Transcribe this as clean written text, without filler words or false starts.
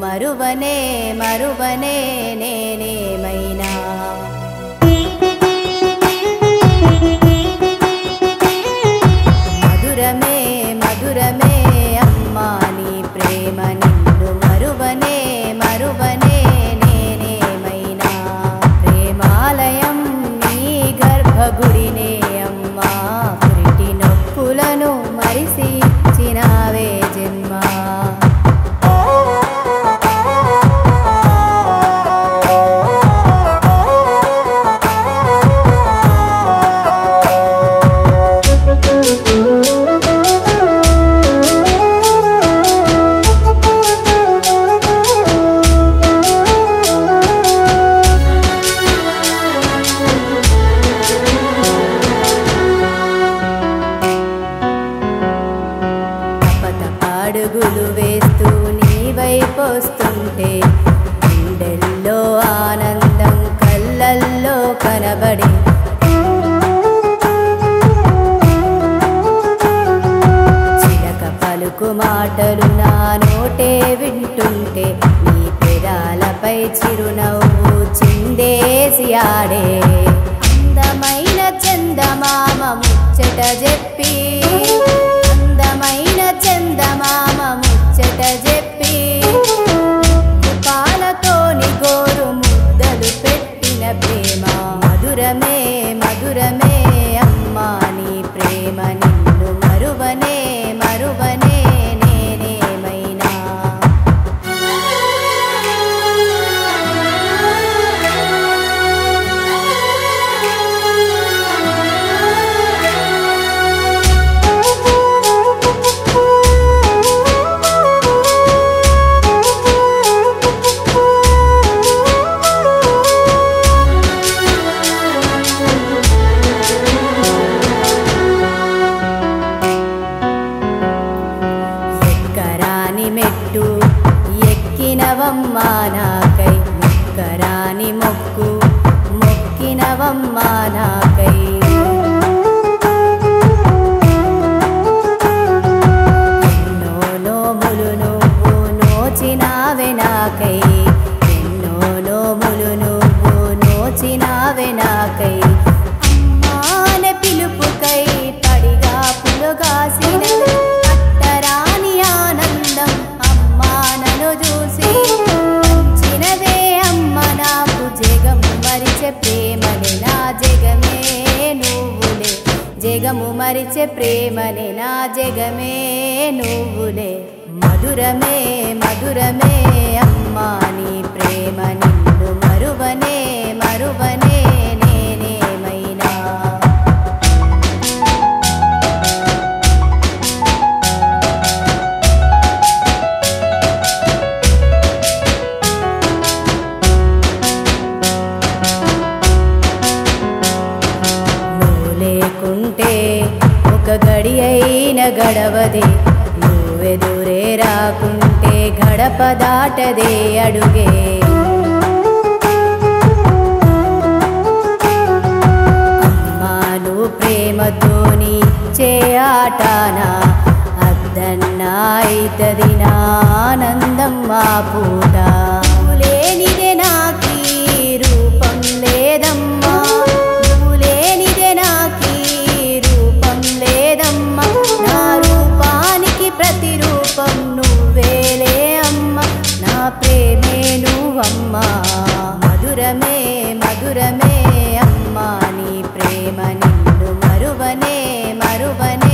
మరువనే మరువనే నేనేమైనా మధురమే మధురమే అమ్మా నీ ప్రేమ నిన్ను మరువనే మరువనే నేనేమైనా ప్రేమాలయం నీ గర్భగుడినే అమ్మా పురిటి నొప్పులను మరిసి ఇచ్చినావే జన్మ అడుగులు వేస్తూ నీ వైపు వస్తుంటే గుండెల్లో ఆనందం కళ్ళల్లో కనబడి చిలక పలుకు మాటలు నా నోటే వింటుంటే నీ పెదాలపై చిరునవ్వు చిందేసి ఆడే అందమైన చందమామ ముచ్చట చెప్పి అందమైన చందమామ ముచ్చట చెప్పి పాలతోని గోరు ముద్దలు పెట్టిన ప్రేమ మధురమే మధురమే అమ్మా నీ ప్రేమ నిన్ను మరువనే మరువనే నేనేమైనా మెట్టు ఎక్కినవమ్మా నాకై మొక్కరాని మొక్కు మొక్కినవమ్మా నాకై ఎన్నో నోములు నువ్వు నోచినావే నాకై ఎన్నో నోములు నువ్వు నోచినావే నాకై అమ్మాన పిలుపుకై పడిగా పులుగాసిన ప్రేమనే నా జగమే నువ్వులే జగము మరిచే ప్రేమనే నా జగమే నువ్వులే మధురమే మధురమే అమ్మా నీ ప్రేమ నిన్ను మరువనే మరువనే నేనేమైనా లేకుంటే ఒక గడి అయిన గడవదే నువ్వెదురే రాకుంటే గడప దాటదే అడుగే అమ్మా నువ్వు ప్రేమతోని ఇచ్చే ఆటానా అద్దన్నా అయితది నా ఆనందం మా పూట లేనిదే నాకీ రూపం లేదమ్మా ప్రతిరూపం నువ్వేలే అమ్మ నా ప్రేమే నువ్వమ్మా మధురమే మధురమే అమ్మా నీ ప్రేమ నిన్ను మరువనే మరువనే